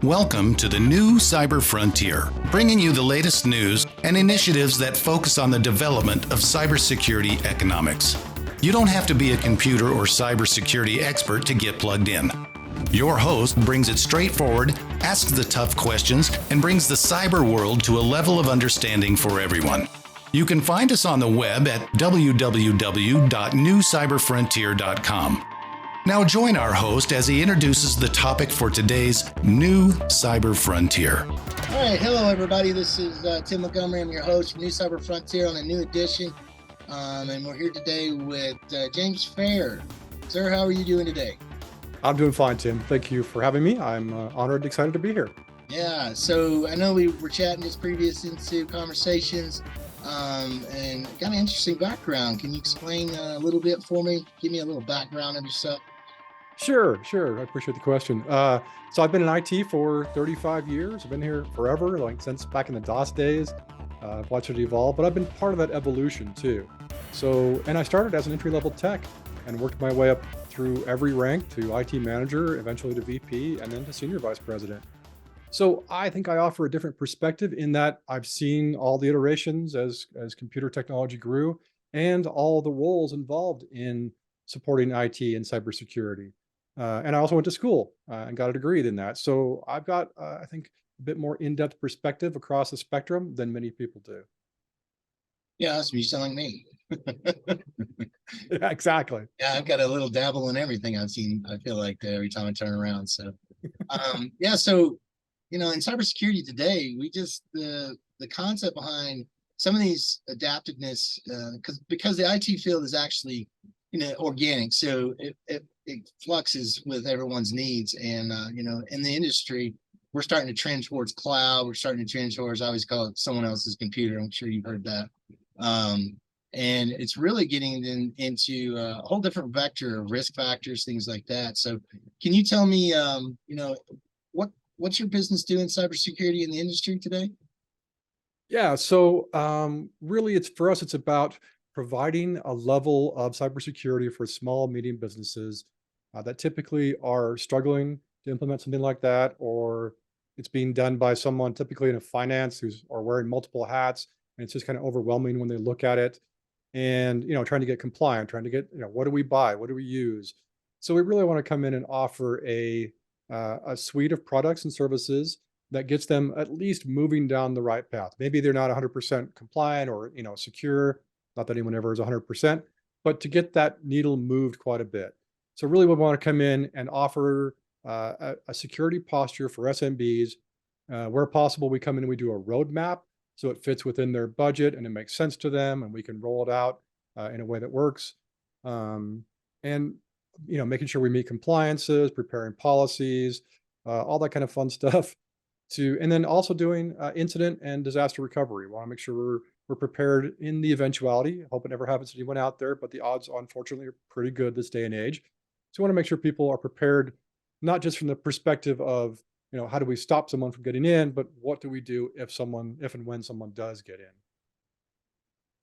Welcome to the new Cyber Frontier, bringing you the latest news and initiatives that focus on the development of cybersecurity economics. You don't have to be a computer or cybersecurity expert to get plugged in. Your host brings it straightforward, asks the tough questions, and brings the cyber world to a level of understanding for everyone. You can find us on the web at www.newcyberfrontier.com. Now join our host as he introduces the topic for today's new Cyber Frontier. All right, hello everybody. This is Tim Montgomery. I'm your host for New Cyber Frontier on a new edition, and we're here today with James Fair. Sir, how are you doing today? I'm doing fine, Tim. Thank you for having me. I'm honored and excited to be here. Yeah, so I know we were chatting just previous into conversations, and got an interesting background. Can you explain a little bit for me? Give me a little background of yourself. Sure. I appreciate the question. So I've been in IT for 35 years. I've been here forever, like since back in the DOS days. I've watched it evolve, but I've been part of that evolution too. And I started as an entry-level tech and worked my way up through every rank to IT manager, eventually to VP, and then to senior vice president. So I think I offer a different perspective in that I've seen all the iterations as computer technology grew and all the roles involved in supporting IT and cybersecurity. And I also went to school and got a degree in that. So I've got, I think, a bit more in-depth perspective across the spectrum than many people do. Yeah, awesome. You sound like me. Yeah, exactly. Yeah, I've got a little dabble in everything I've seen, I feel like, every time I turn around. So, yeah, so, in cybersecurity today, we just, the concept behind some of these adaptiveness, because the IT field is actually, organic. So it fluxes with everyone's needs. And, in the industry, we're starting to trend towards cloud. We're starting to trend towards, I always call it someone else's computer. I'm sure you've heard that. And it's really getting into a whole different vector of risk factors, things like that. So can you tell me, what's your business doing cybersecurity in the industry today? Yeah, so really for us, it's about providing a level of cybersecurity for small, medium businesses that typically are struggling to implement something like that, or it's being done by someone typically in finance or wearing multiple hats, and it's just kind of overwhelming when they look at it. And trying to get compliant, trying to get what do we buy, what do we use? So we really want to come in and offer a suite of products and services that gets them at least moving down the right path. Maybe they're not 100% compliant or secure. Not that anyone ever is 100%, but to get that needle moved quite a bit. So really we want to come in and offer a security posture for SMBs. Where possible, we come in and we do a roadmap so it fits within their budget and it makes sense to them, and we can roll it out in a way that works. And making sure we meet compliances, preparing policies, all that kind of fun stuff. And then also doing incident and disaster recovery. We want to make sure we're prepared in the eventuality. I hope it never happens to anyone out there, but the odds, unfortunately, are pretty good this day and age. So we want to make sure people are prepared, not just from the perspective of, how do we stop someone from getting in, but what do we do if and when someone does get in?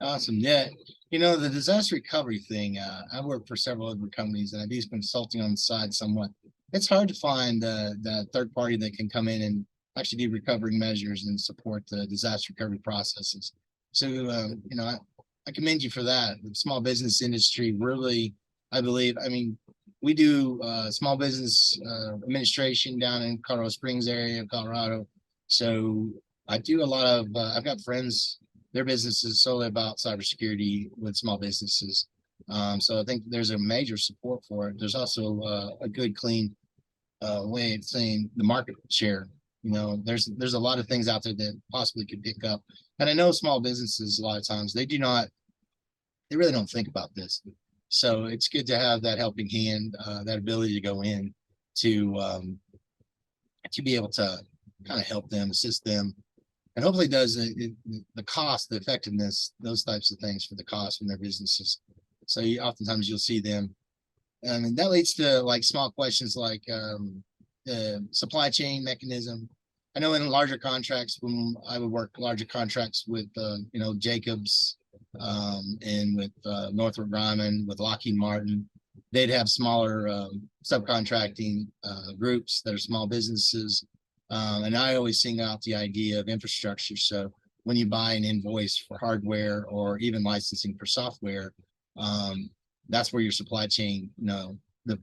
Awesome. Yeah. The disaster recovery thing, I work for several other companies and I do consulting on the side somewhat. It's hard to find the third party that can come in and actually do recovery measures and support the disaster recovery processes. So, I commend you for that. The small business industry really, I believe, we do small business administration down in Colorado Springs area of Colorado. So I do a lot of, I've got friends, their business is solely about cybersecurity with small businesses. So I think there's a major support for it. There's also a good, clean way of saying the market share. There's a lot of things out there that possibly could pick up. And I know small businesses, a lot of times, they really don't think about this. So it's good to have that helping hand, that ability to go in to be able to kind of help them, assist them, and hopefully does the cost, the effectiveness, those types of things for the cost from their businesses. So oftentimes you'll see them, and that leads to like small questions like the supply chain mechanism. I know in larger contracts, when I would work larger contracts with Jacobs and with Northrop Grumman, with Lockheed Martin, they'd have smaller subcontracting groups that are small businesses And I always sing out the idea of infrastructure. So when you buy an invoice for hardware or even licensing for software, that's where your supply chain, the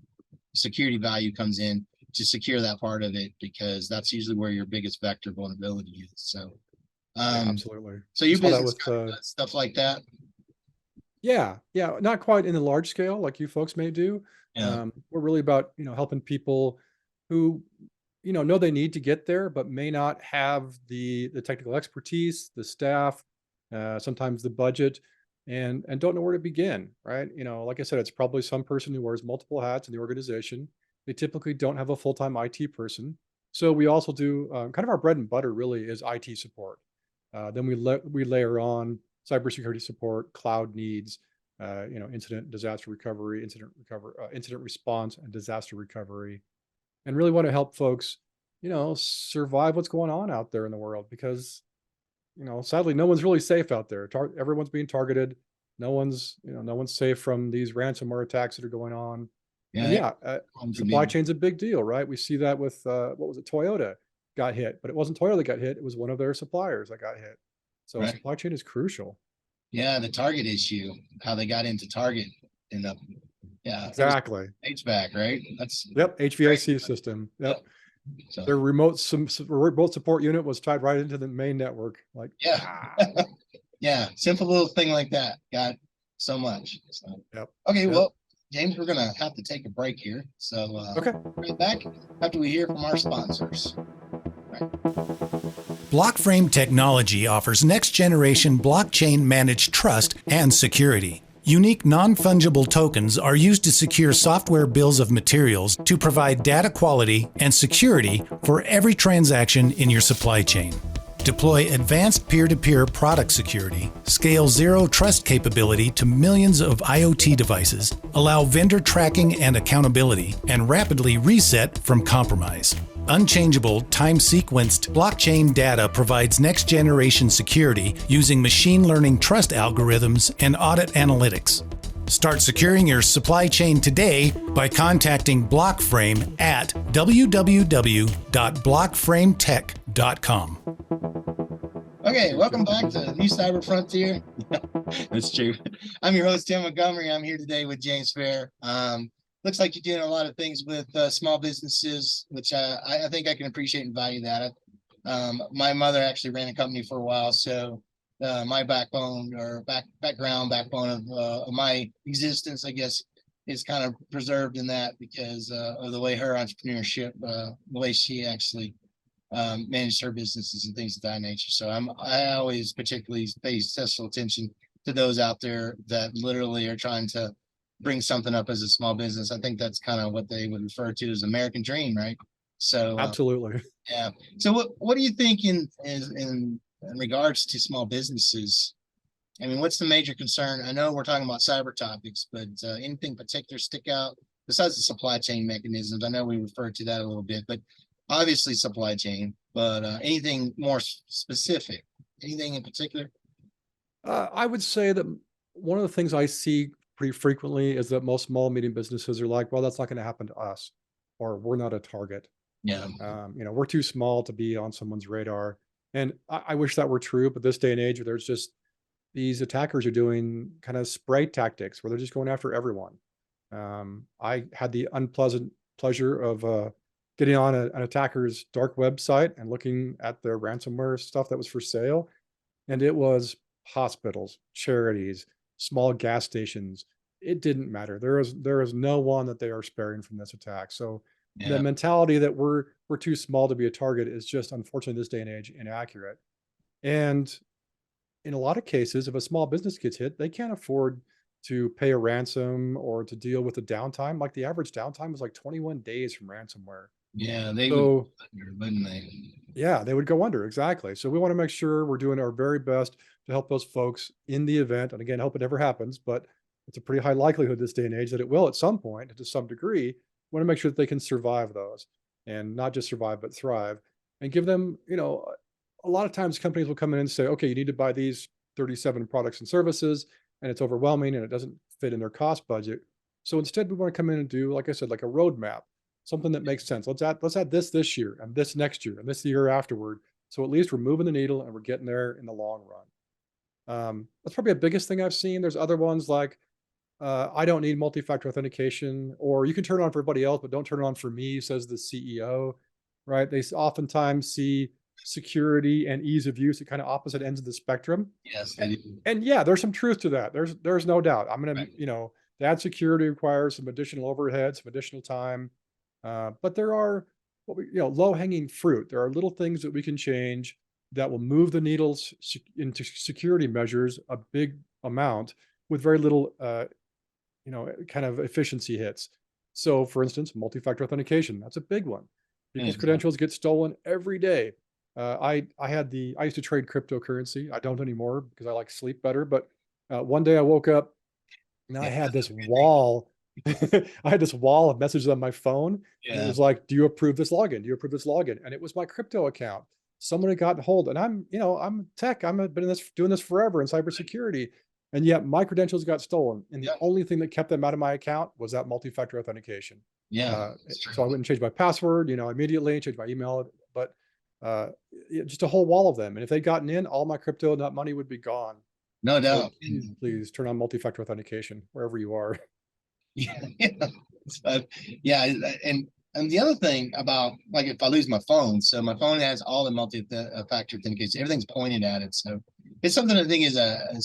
security value comes in to secure that part of it, because that's usually where your biggest vector vulnerability is. So, Yeah, absolutely. so your Saw that business with, kind of does stuff like that. yeah, not quite in the large scale like you folks may do. Yeah. We're really about, helping people who, know they need to get there, but may not have the technical expertise, the staff, sometimes the budget, and don't know where to begin, right? Like I said, it's probably some person who wears multiple hats in the organization. They typically don't have a full-time IT person. So we also do kind of our bread and butter really is IT support. Then we layer on cybersecurity support, cloud needs, incident, disaster recovery, incident response, and disaster recovery, and really want to help folks, survive what's going on out there in the world, because, sadly, no one's really safe out there. Everyone's being targeted. No one's safe from these ransomware attacks that are going on. And Yeah. yeah, supply chain's a big deal, right? We see that with what was it? Toyota got hit, but it wasn't Toyota that got hit. It was one of their suppliers that got hit. So Right. supply chain is crucial. Yeah. The Target issue, how they got into Target and yeah. Exactly. HVAC, right? That's Yep. HVAC system. Yep. so Their remote support unit was tied right into the main network. Like, yeah. Yeah. Simple little thing like that got so much. So yep. okay, Yep. well, James, we're gonna have to take a break here. So Okay. right back after we hear from our sponsors. Blockframe technology offers next-generation blockchain-managed trust and security. Unique non-fungible tokens are used to secure software bills of materials to provide data quality and security for every transaction in your supply chain. Deploy advanced peer-to-peer product security, scale zero trust capability to millions of IoT devices, allow vendor tracking and accountability, and rapidly reset from compromise. Unchangeable, time-sequenced blockchain data provides next-generation security using machine learning trust algorithms and audit analytics. Start securing your supply chain today by contacting Blockframe at www.blockframetech.com. Okay, welcome back to New Cyber Frontier. That's true. I'm your host, Tim Montgomery. I'm here today with James Fair. Looks like you're doing a lot of things with small businesses, which I think I can appreciate and value that. My mother actually ran a company for a while, so my backbone of my existence, I guess, is kind of preserved in that because of the way her entrepreneurship, the way she actually managed her businesses and things of that nature. So I always particularly pay special attention to those out there that literally are trying to bring something up as a small business. I think that's kind of what they would refer to as American dream, right? So Absolutely. yeah. So what do you think in regards to small businesses? I mean, what's the major concern? I know we're talking about cyber topics, but anything particular stick out besides the supply chain mechanisms? I know we referred to that a little bit, but obviously supply chain, but anything more specific, anything in particular? I would say that one of the things I see pretty frequently is that most small, medium businesses are like, well, that's not going to happen to us, or we're not a target. Yeah. We're too small to be on someone's radar. And I wish that were true, but this day and age, there's just these attackers are doing kind of spray tactics where they're just going after everyone. I had the unpleasant pleasure of getting on an attacker's dark website and looking at their ransomware stuff that was for sale. And it was hospitals, charities, small gas stations. It didn't matter. There is no one that they are sparing from this attack. So the mentality that we're too small to be a target is just, unfortunately, this day and age, inaccurate. And in a lot of cases, if a small business gets hit, they can't afford to pay a ransom or to deal with the downtime. Like the average downtime was like 21 days from ransomware. Yeah, they So would, wouldn't they? yeah, they would go under. Exactly. So we want to make sure we're doing our very best to help those folks in the event. And again, hope it never happens, but it's a pretty high likelihood this day and age that it will at some point to some degree. We want to make sure that they can survive those and not just survive, but thrive, and give them, a lot of times companies will come in and say, okay, you need to buy these 37 products and services, and it's overwhelming and it doesn't fit in their cost budget. So instead, we want to come in and do, like I said, like a roadmap. something that makes sense. Let's add this year and this next year and this year afterward. So at least we're moving the needle and we're getting there in the long run. That's probably the biggest thing I've seen. There's other ones like, I don't need multi-factor authentication, or you can turn it on for everybody else, but don't turn it on for me, says the CEO, right? They oftentimes see security and ease of use at kind of opposite ends of the spectrum. Yes, I do. And yeah, there's some truth to that. There's no doubt. I'm going Right. to, to add security requires some additional overhead, some additional time. But there are, low hanging fruit. There are little things that we can change that will move the needles into security measures a big amount with very little, kind of efficiency hits. So for instance, multi-factor authentication, that's a big one. People's Exactly. credentials get stolen every day. I used to trade cryptocurrency. I don't anymore because I like sleep better. But one day I woke up and I Yeah, had this that's a good thing. wall. I had this wall of messages on my phone. And it Yeah. was like, do you approve this login? Do you approve this login? And it was my crypto account. Someone had gotten hold, and I'm tech. I've been doing this forever in cybersecurity. And yet my credentials got stolen. And the Yeah. only thing that kept them out of my account was that multi-factor authentication. Yeah. It's So I true. went and changed my password, immediately, changed my email, but just a whole wall of them. And if they'd gotten in, all my crypto and that money would be gone. No So doubt. please turn on multi-factor authentication wherever you are. Yeah. So, yeah. And the other thing about, like, if I lose my phone, so my phone has all the multi-factor authentication, everything's pointed at it. So it's something I think is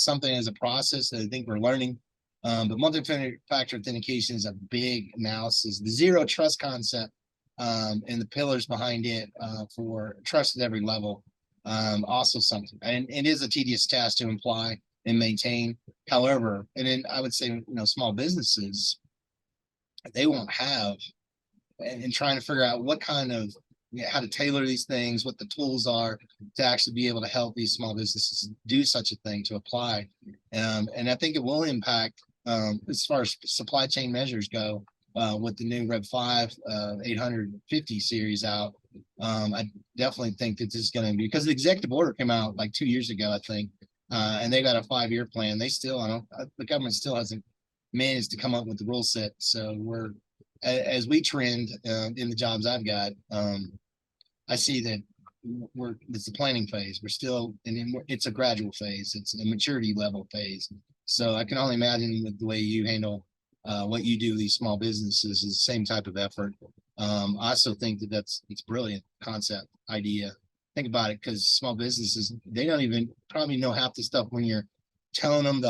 something as a process that I think we're learning. But multi-factor authentication is a big analysis. The zero trust concept, and the pillars behind it, for trust at every level, also something, and it is a tedious task to imply and maintain. However, and then I would say, small businesses, they won't have, and trying to figure out what kind of, how to tailor these things, what the tools are to actually be able to help these small businesses do such a thing, to apply. And I think it will impact, as far as supply chain measures go, with the new Rev 5 850 series out. I definitely think that this is going to be, because the executive order came out like 2 years ago, I think, and they got a 5-year plan. They still, the government still hasn't managed to come up with the rule set. So we're, as we trend, in the jobs I've got, I see that it's the planning phase. We're still, and it's a gradual phase. It's a maturity level phase. So I can only imagine with the way you handle, what you do, these small businesses, is the same type of effort. I also think that it's brilliant concept idea. Think about it, because small businesses, they don't even probably know half the stuff when you're telling them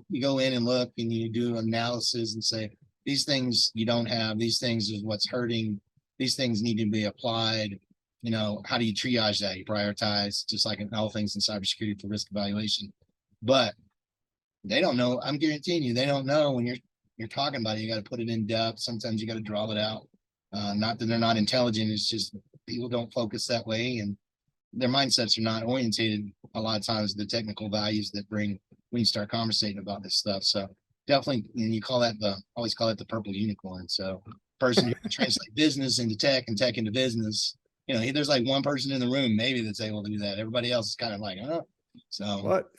you go in and look and you do analysis and say, these things you don't have, these things is what's hurting, these things need to be applied. How do you triage that? You prioritize, just like in all things in cybersecurity for risk evaluation. But they don't know. I'm guaranteeing you, they don't know when you're talking about it. You got to put it in depth. Sometimes you got to draw it out. Not that they're not intelligent. It's just people don't focus that way, and their mindsets are not orientated a lot of times the technical values that bring when you start conversating about this stuff. So definitely, and you always call it the purple unicorn. So person who can translate business into tech and tech into business, there's like one person in the room maybe that's able to do that. Everybody else is kind of like, so What?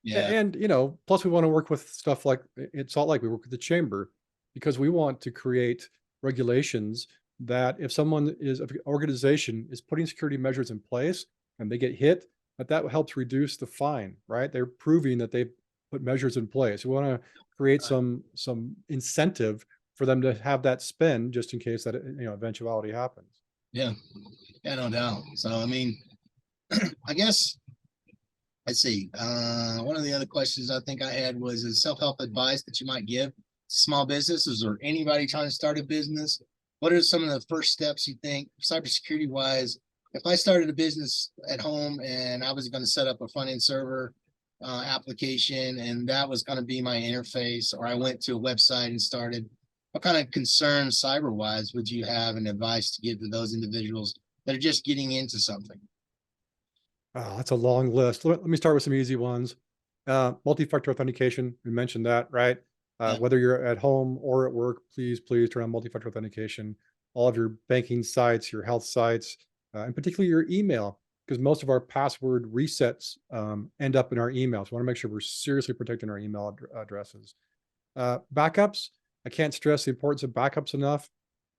yeah, And, plus we want to work with stuff like in Salt Lake, we work with the chamber because we want to create regulations that if if an organization is putting security measures in place and they get hit, that helps reduce the fine, right? They're proving that they put measures in place. We want to create some incentive for them to have that spend just in case that, eventuality happens. yeah, no doubt. So, I mean, I guess, let's see. One of the other questions I think I had was, is self-help advice that you might give small businesses or anybody trying to start a business? What are some of the first steps you think, cybersecurity wise? If I started a business at home and I was going to set up a front end server, application, and that was going to be my interface, or I went to a website and started, what kind of concerns cyber wise would you have and advice to give to those individuals that are just getting into something? Oh, that's a long list. Let me start with some easy ones. Multi-factor authentication, we mentioned that, right? Yeah. Whether you're at home or at work, please turn on multi-factor authentication. All of your banking sites, your health sites, and particularly your email, because most of our password resets end up in our emails. We want to make sure we're seriously protecting our email addresses. Backups, I can't stress the importance of backups enough.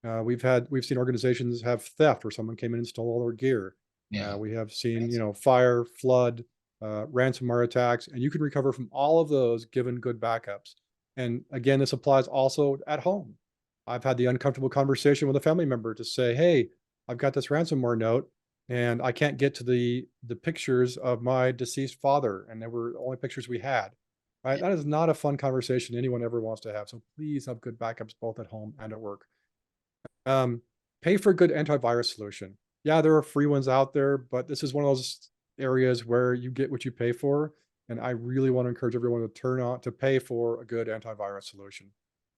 We've seen organizations have theft where someone came in and stole all their gear. Yeah. We have seen, fire, flood, ransomware attacks, and you can recover from all of those given good backups. And again, this applies also at home. I've had the uncomfortable conversation with a family member to say, hey, I've got this ransomware note and I can't get to the pictures of my deceased father. And they were the only pictures we had. Right. That is not a fun conversation anyone ever wants to have. So please have good backups both at home and at work. Pay for a good antivirus solution. Yeah, there are free ones out there, but this is one of those areas where you get what you pay for. And I really want to encourage everyone to pay for a good antivirus solution.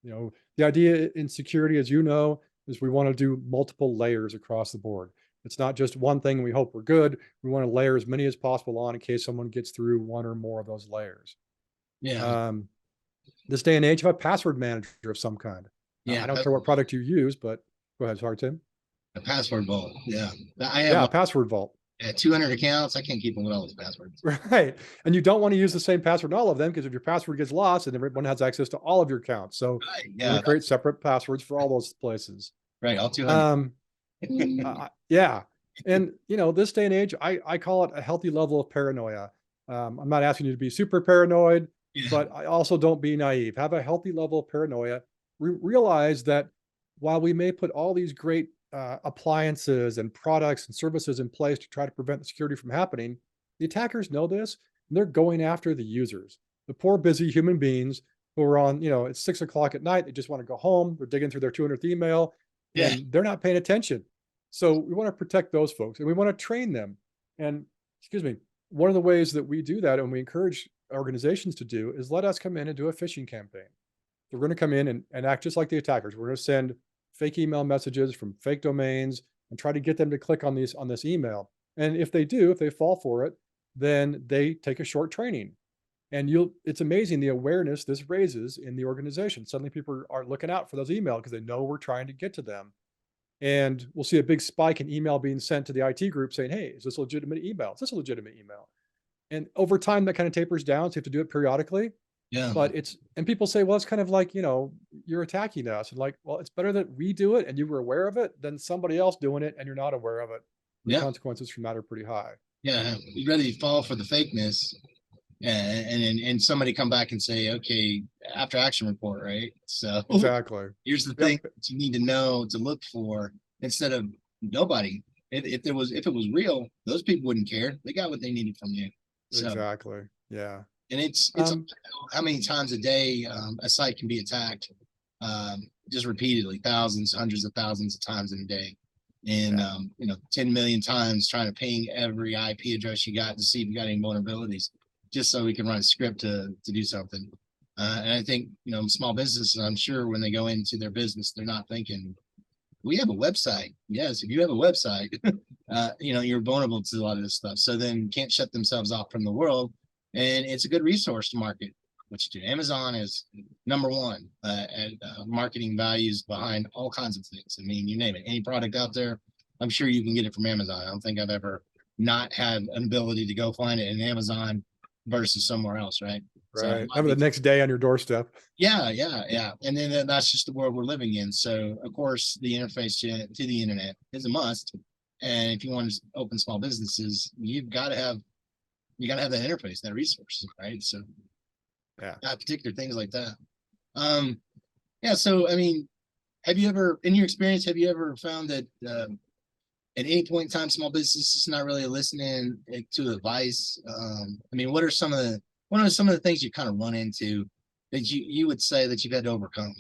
The idea in security, as you know, is we want to do multiple layers across the board. It's not just one thing and we hope we're good. We want to layer as many as possible on in case someone gets through one or more of those layers. Yeah. This day and age, have a password manager of some kind. Yeah. I don't care what product you use, but go ahead. Sorry, Tim. A password vault. Yeah. I have a password vault. 200 accounts. I can't keep them with all those passwords. Right. And you don't want to use the same password in all of them, because if your password gets lost, and everyone has access to all of your accounts. So you create separate passwords for all those places. Right. All 200. Yeah. And this day and age, I call it a healthy level of paranoia. I'm not asking you to be super paranoid, but I also don't be naive. Have a healthy level of paranoia. Realize that while we may put all these great appliances and products and services in place to try to prevent the security from happening, the attackers know this, and they're going after the users, the poor, busy human beings who are on, it's 6 o'clock at night. They just want to go home. They're digging through their 200th email and they're not paying attention. So we want to protect those folks and we want to train them. And one of the ways that we do that and we encourage organizations to do is let us come in and do a phishing campaign. So we're going to come in and act just like the attackers. We're going to send fake email messages from fake domains and try to get them to click on this email. And if they fall for it, then they take a short training. And it's amazing the awareness this raises in the organization. Suddenly people are looking out for those emails because they know we're trying to get to them. And we'll see a big spike in email being sent to the IT group saying, hey, is this a legitimate email? Is this a legitimate email? And over time, that kind of tapers down. So you have to do it periodically. Yeah. But and people say, well, it's kind of like, you're attacking us. And like, well, it's better that we do it and you were aware of it than somebody else doing it and you're not aware of it. The consequences from that are pretty high. Yeah. You'd rather you fall for the fakeness and somebody come back and say, okay, after action report, right? So exactly. Here's the thing that you need to know to look for instead of nobody. If it was real, those people wouldn't care. They got what they needed from you. So, exactly. Yeah. And it's how many times a day a site can be attacked just repeatedly, thousands, hundreds of thousands of times in a day. And 10 million times trying to ping every IP address you got to see if you got any vulnerabilities, just so we can run a script to do something. And I think, small businesses, I'm sure when they go into their business, they're not thinking, we have a website. Yes, if you have a website, you're vulnerable to a lot of this stuff. So then can't shut themselves off from the world. And it's a good resource to market, which Amazon is number one at marketing values behind all kinds of things. I mean, you name it, any product out there, I'm sure you can get it from Amazon. I don't think I've ever not had an ability to go find it in Amazon versus somewhere else, right? Right. So, the next day on your doorstep. Yeah. And then that's just the world we're living in. So of course the interface to the internet is a must. And if you want to open small businesses, you've got to have that interface, that resource, right? So particular things like that. So I mean, have you ever, in your experience, found that at any point in time, small business is not really listening to advice? I mean, what are some of the things you kind of run into that you would say that you've had to overcome?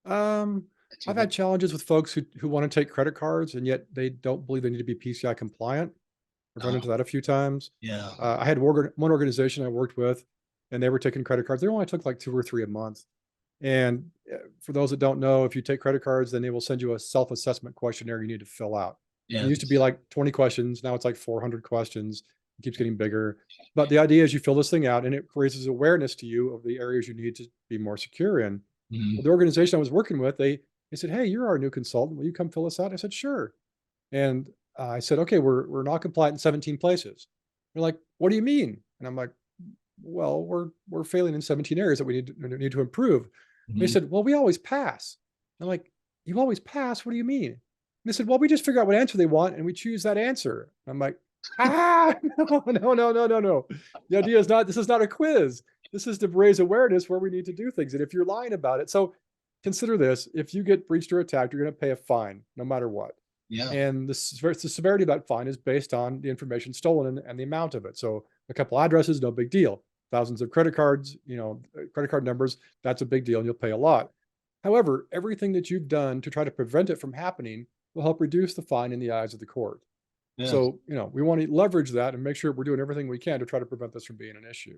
I've had challenges with folks who want to take credit cards and yet they don't believe they need to be PCI compliant. I've run into that a few times. Yeah. I had one organization I worked with and they were taking credit cards. They only took like 2 or 3 a month. And for those that don't know, if you take credit cards, then they will send you a self-assessment questionnaire you need to fill out. Yeah. It used to be like 20 questions. Now it's like 400 questions. It keeps getting bigger. But the idea is you fill this thing out and it raises awareness to you of the areas you need to be more secure in. Mm-hmm. Well, the organization I was working with, they said, hey, you're our new consultant. Will you come fill this out? I said, sure. And I said, okay, we're not compliant in 17 places. They're like, what do you mean? And I'm like, well, we're failing in 17 areas that we need to improve. Mm-hmm. They said, well, we always pass. I'm like, you always pass. What do you mean? And they said, well, we just figure out what answer they want and we choose that answer. I'm like, no, no, no, no, no, no. The idea is not, this is not a quiz. This is to raise awareness where we need to do things. And if you're lying about it, so consider this, if you get breached or attacked, you're going to pay a fine no matter what. Yeah. And the severity of that fine is based on the information stolen and the amount of it. So a couple addresses, no big deal. Thousands of credit cards, credit card numbers, that's a big deal and you'll pay a lot. However, everything that you've done to try to prevent it from happening will help reduce the fine in the eyes of the court. Yeah. So, we want to leverage that and make sure we're doing everything we can to try to prevent this from being an issue.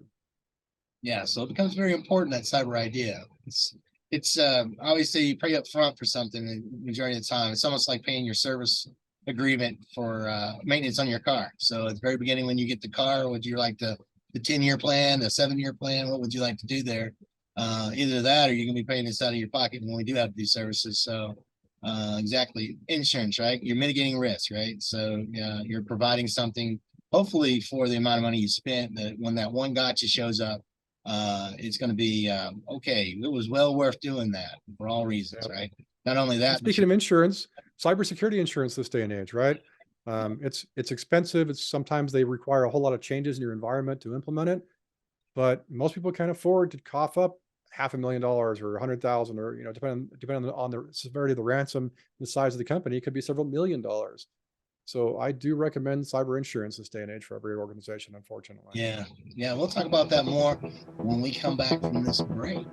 Yeah. So it becomes very important, that cyber idea. It's obviously you pay up front for something the majority of the time. It's almost like paying your service agreement for maintenance on your car. So at the very beginning, when you get the car, would you like the 10-year plan, the 7-year plan? What would you like to do there? Either that or you're gonna be paying this out of your pocket when we do have to do services. So exactly, insurance, right? You're mitigating risk, right? So you're providing something hopefully for the amount of money you spent, that when that one gotcha shows up, it's going to be okay. It was well worth doing that for all reasons, right? Not only that, speaking of insurance, cybersecurity insurance this day and age, right? It's expensive. It's sometimes they require a whole lot of changes in your environment to implement it, but most people can't afford to cough up $500,000 or 100,000, or depending on the severity of the ransom, the size of the company, it could be several $1,000,000. So I do recommend cyber insurance this day and age for every organization, unfortunately. Yeah. We'll talk about that more when we come back from this break.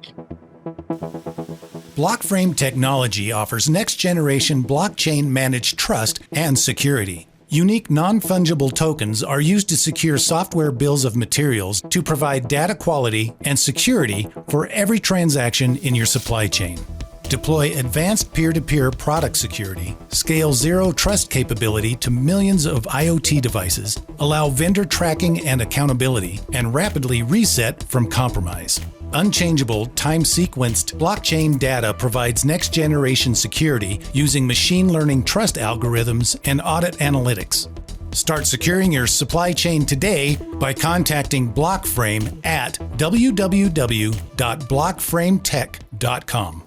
Blockframe technology offers next-generation blockchain-managed trust and security. Unique non-fungible tokens are used to secure software bills of materials to provide data quality and security for every transaction in your supply chain. Deploy advanced peer-to-peer product security, scale zero trust capability to millions of IoT devices, allow vendor tracking and accountability, and rapidly reset from compromise. Unchangeable, time-sequenced blockchain data provides next-generation security using machine learning trust algorithms and audit analytics. Start securing your supply chain today by contacting Blockframe at www.blockframetech.com.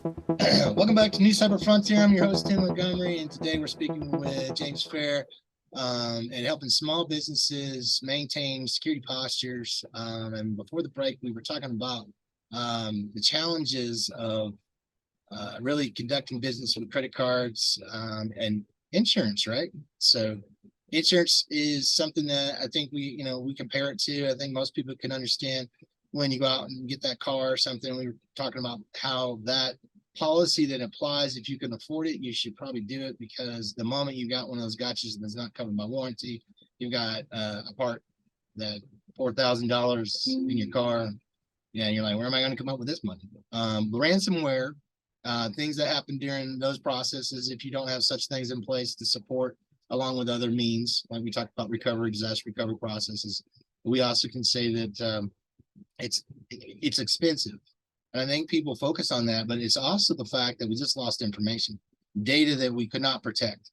Welcome back to NewCyberFrontier. I'm your host, Tim Montgomery, and today we're speaking with James Fair and helping small businesses maintain security postures. And before the break, we were talking about the challenges of really conducting business with credit cards and insurance, right? So insurance is something that I think we compare it to. I think most people can understand when you go out and get that car or something. We were talking about how that policy that applies, if you can afford it, you should probably do it, because the moment you got one of those gotchas that's not covered by warranty, you've got a part that $4,000 in your car. Yeah, and you're like, where am I going to come up with this money? Ransomware, things that happen during those processes, if you don't have such things in place to support, along with other means, like we talked about recovery, disaster recovery processes. We also can say that it's expensive. And I think people focus on that, but it's also the fact that we just lost information, data that we could not protect.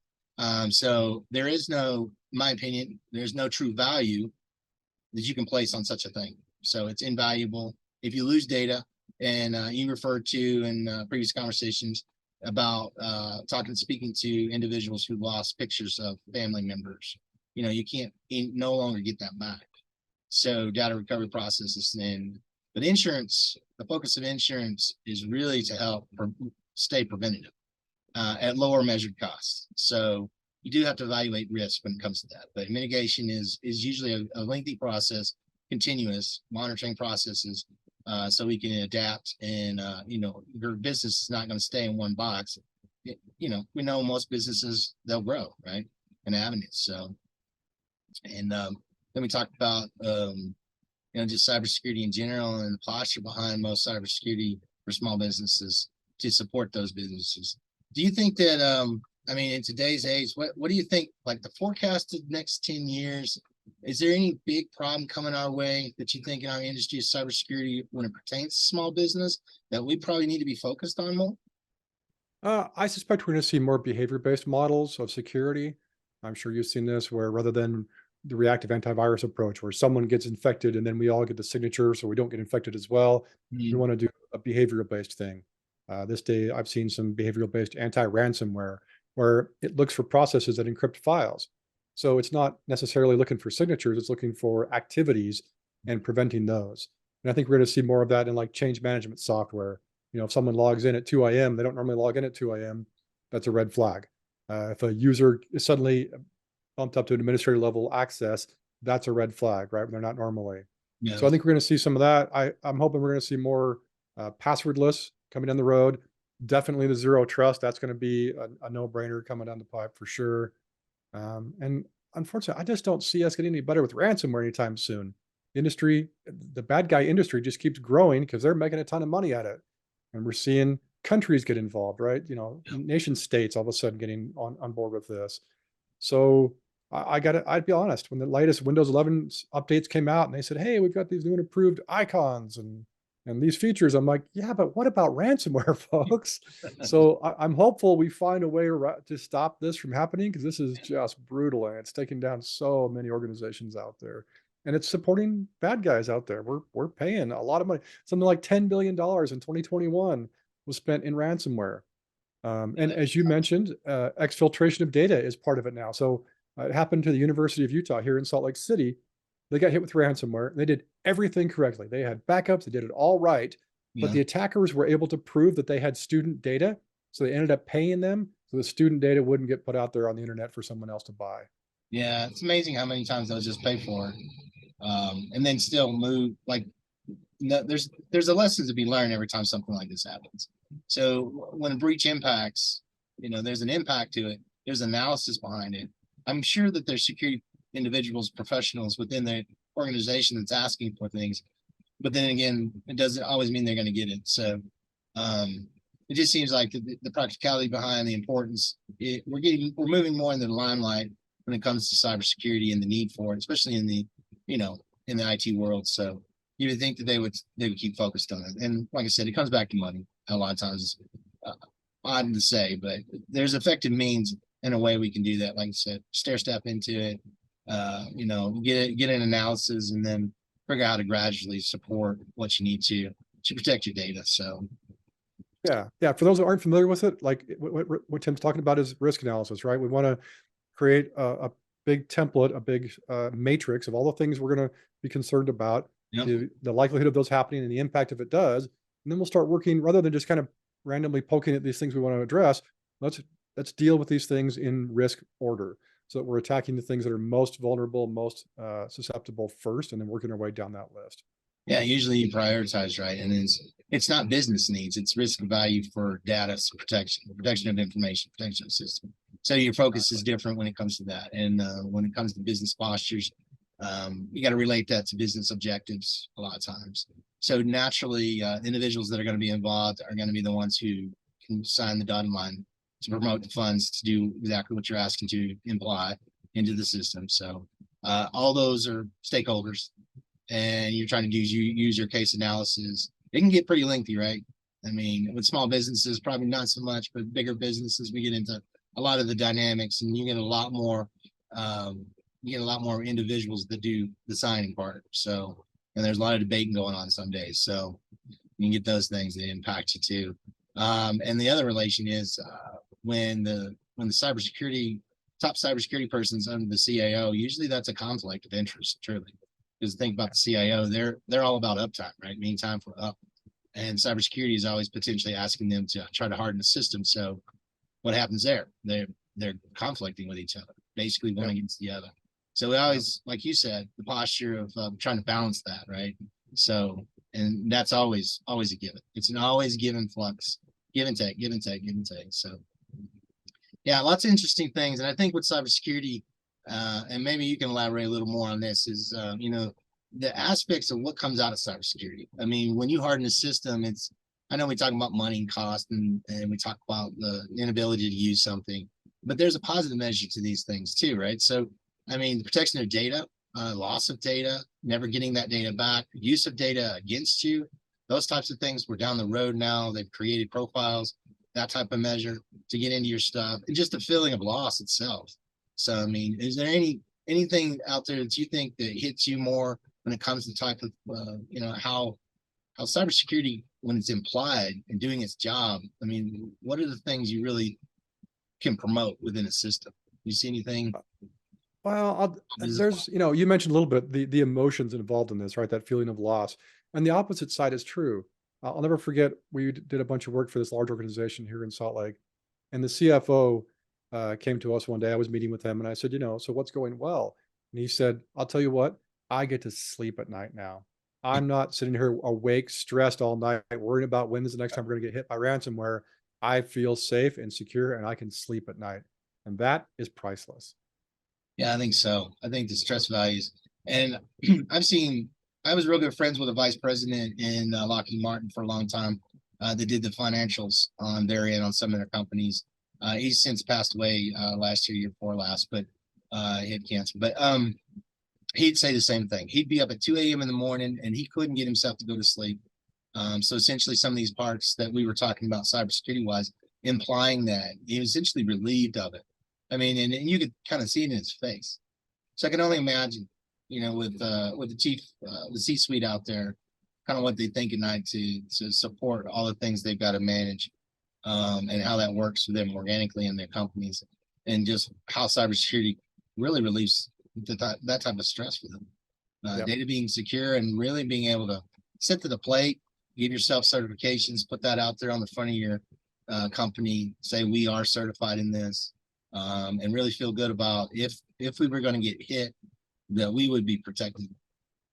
So there is no, in my opinion, there's no true value that you can place on such a thing. So it's invaluable. If you lose data, and you referred to in previous conversations about speaking to individuals who lost pictures of family members, you can't no longer get that back. So data recovery processes but insurance, the focus of insurance is really to help stay preventative at lower measured costs. So you do have to evaluate risk when it comes to that, but mitigation is usually a lengthy process, continuous monitoring processes, so we can adapt. And your business is not going to stay in one box. We know most businesses, they'll grow, right, in avenues. So, and then we talked about just cybersecurity in general and the posture behind most cybersecurity for small businesses to support those businesses. Do you think that in today's age, what do you think, like the forecasted next 10 years? Is there any big problem coming our way that you think in our industry of cybersecurity when it pertains to small business that we probably need to be focused on more? I suspect we're going to see more behavior-based models of security. I'm sure you've seen this, where rather than the reactive antivirus approach, where someone gets infected and then we all get the signature so we don't get infected as well, we want to do a behavioral-based thing. This day, I've seen some behavioral-based anti-ransomware where it looks for processes that encrypt files. So it's not necessarily looking for signatures, it's looking for activities and preventing those. And I think we're going to see more of that in like change management software. If someone logs in at 2 a.m., they don't normally log in at 2 a.m. That's a red flag. If a user is suddenly bumped up to an administrator level access, that's a red flag, right? They're not normally. Yeah. So I think we're going to see some of that. I'm hoping we're going to see more passwordless coming down the road. Definitely the zero trust. That's going to be a no-brainer coming down the pipe for sure. And unfortunately, I just don't see us getting any better with ransomware anytime soon. Industry, the bad guy industry just keeps growing because they're making a ton of money at it. And we're seeing countries get involved, right? Nation states all of a sudden getting on board with this. So I'd be honest, when the latest Windows 11 updates came out and they said, hey, we've got these new and improved icons and these features, I'm like, yeah, but what about ransomware, folks? So I'm hopeful we find a way to stop this from happening, because this is just brutal and it's taking down so many organizations out there. And it's supporting bad guys out there. We're paying a lot of money. Something like $10 billion in 2021 was spent in ransomware. And as you mentioned, exfiltration of data is part of it now. So it happened to the University of Utah here in Salt Lake City. They got hit with ransomware. They did everything correctly. They had backups. They did it all right. But the attackers were able to prove that they had student data. So they ended up paying them so the student data wouldn't get put out there on the internet for someone else to buy. Yeah, it's amazing how many times they'll just pay for it, and then still move. Like, no, there's a lesson to be learned every time something like this happens. So when a breach impacts, there's an impact to it. There's analysis behind it. I'm sure that there's security individuals, professionals within the organization that's asking for things, but then again, it doesn't always mean they're going to get it. So it just seems like the practicality behind the importance. We're moving more into the limelight when it comes to cybersecurity and the need for it, especially in the in the IT world. So you would think that they would keep focused on it. And like I said, it comes back to money. A lot of times, odd to say, but there's effective means and a way we can do that. Like I said, stair step into it. Get an analysis and then figure out how to gradually support what you need to protect your data. So yeah. For those who aren't familiar with it, like what Tim's talking about is risk analysis, right? We want to create a big template, a big matrix of all the things we're going to be concerned about, the likelihood of those happening and the impact if it does. And then we'll start working, rather than just kind of randomly poking at these things we want to address. Let's deal with these things in risk order, so that we're attacking the things that are most vulnerable, most susceptible first, and then working our way down that list. Yeah, usually you prioritize, right? And it's not business needs, it's risk value for data protection of information, protection of system. So your focus is different when it comes to that. And when it comes to business postures, you got to relate that to business objectives a lot of times. So naturally, individuals that are going to be involved are going to be the ones who can sign the dotted line to promote the funds to do exactly what you're asking to imply into the system. So all those are stakeholders, and you're trying to use your case analysis. It can get pretty lengthy, right? I mean, with small businesses, probably not so much, but bigger businesses, we get into a lot of the dynamics, and you get a lot more individuals that do the signing part. So, and there's a lot of debating going on some days. So you can get those things that impact you too. And the other relation is when the top cybersecurity person's under the CIO, usually that's a conflict of interest, truly. Because think about the CIO, they're all about uptime, right? Mean time for up. And cybersecurity is always potentially asking them to try to harden the system. So what happens there? They're conflicting with each other, basically one against the other. So we always, like you said, the posture of trying to balance that, right? So, and that's always a given. It's an always given flux, give and take. So yeah, lots of interesting things. And I think with cybersecurity, and maybe you can elaborate a little more on this, is the aspects of what comes out of cybersecurity. I mean, when you harden a system, I know we talk about money and cost, and we talk about the inability to use something, but there's a positive measure to these things too, right? So, I mean, the protection of data, loss of data, never getting that data back, use of data against you, those types of things. We're down the road now. They've created profiles, that type of measure to get into your stuff, and just the feeling of loss itself. So, I mean, is there anything out there that you think that hits you more when it comes to type of, how how cybersecurity, when it's implied and doing its job, I mean, what are the things you really can promote within a system? You see anything? Well, there's, you mentioned a little bit the emotions involved in this, right? That feeling of loss. And the opposite side is true. I'll never forget, we did a bunch of work for this large organization here in Salt Lake. And the CFO came to us one day. I was meeting with him and I said, so what's going well? And he said, I'll tell you what, I get to sleep at night now. I'm not sitting here awake, stressed all night, worrying about when is the next time we're going to get hit by ransomware. I feel safe and secure and I can sleep at night. And that is priceless. Yeah, I think so. I think the stress values, and I was real good friends with a vice president in Lockheed Martin for a long time. That did the financials on their end on some of their companies. He's since passed away last year before last, but he had cancer. But he'd say the same thing. He'd be up at 2 a.m. in the morning and he couldn't get himself to go to sleep. So essentially some of these parts that we were talking about cybersecurity wise, implying that he was essentially relieved of it. I mean, and you could kind of see it in his face. So I can only imagine, with the chief, the C-suite out there, kind of what they think at night to support all the things they've got to manage, and how that works for them organically in their companies, and just how cybersecurity really relieves that type of stress for them. Yep. Data being secure and really being able to sit to the plate, give yourself certifications, put that out there on the front of your company, say we are certified in this. And really feel good about if we were going to get hit, that we would be protected.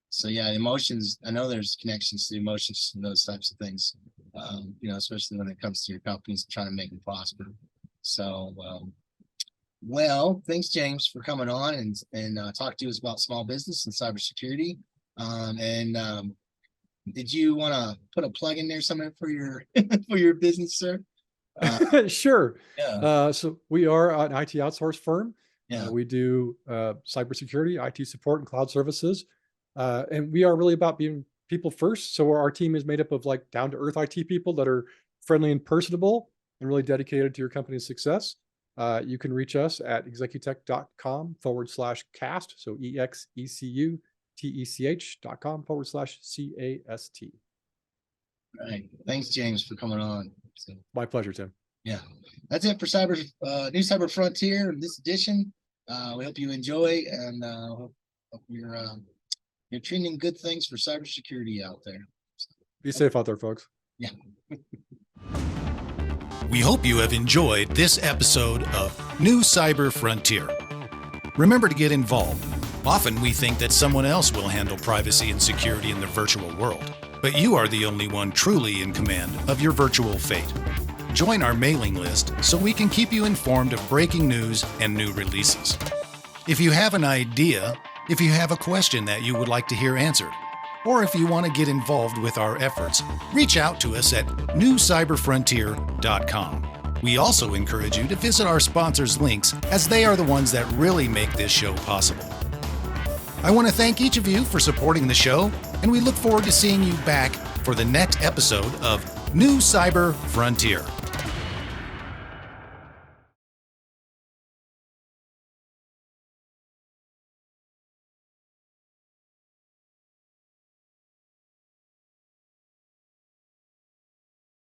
So yeah, emotions, I know there's connections to emotions and those types of things, especially when it comes to your companies trying to make them prosper. So, well, thanks, James, for coming on and talk to us about small business and cybersecurity. Did you want to put a plug in there somewhere for your for your business, sir? Sure. Yeah. So we are an IT outsource firm. Yeah. We do cybersecurity, IT support, and cloud services. And we are really about being people first. So our team is made up of like down to earth IT people that are friendly and personable and really dedicated to your company's success. You can reach us at executech.com/cast. So executech.com/CAST. All right. Thanks, James, for coming on. So, my pleasure, Tim. Yeah, that's it for New Cyber Frontier in this edition. We hope you enjoy, and hope you're trending good things for cybersecurity out there. Be safe out there, folks. Yeah. We hope you have enjoyed this episode of New Cyber Frontier. Remember to get involved. Often we think that someone else will handle privacy and security in the virtual world, but you are the only one truly in command of your virtual fate. Join our mailing list so we can keep you informed of breaking news and new releases. If you have an idea, if you have a question that you would like to hear answered, or if you want to get involved with our efforts, reach out to us at NewCyberFrontier.com. We also encourage you to visit our sponsors' links, as they are the ones that really make this show possible. I want to thank each of you for supporting the show, and we look forward to seeing you back for the next episode of New Cyber Frontier.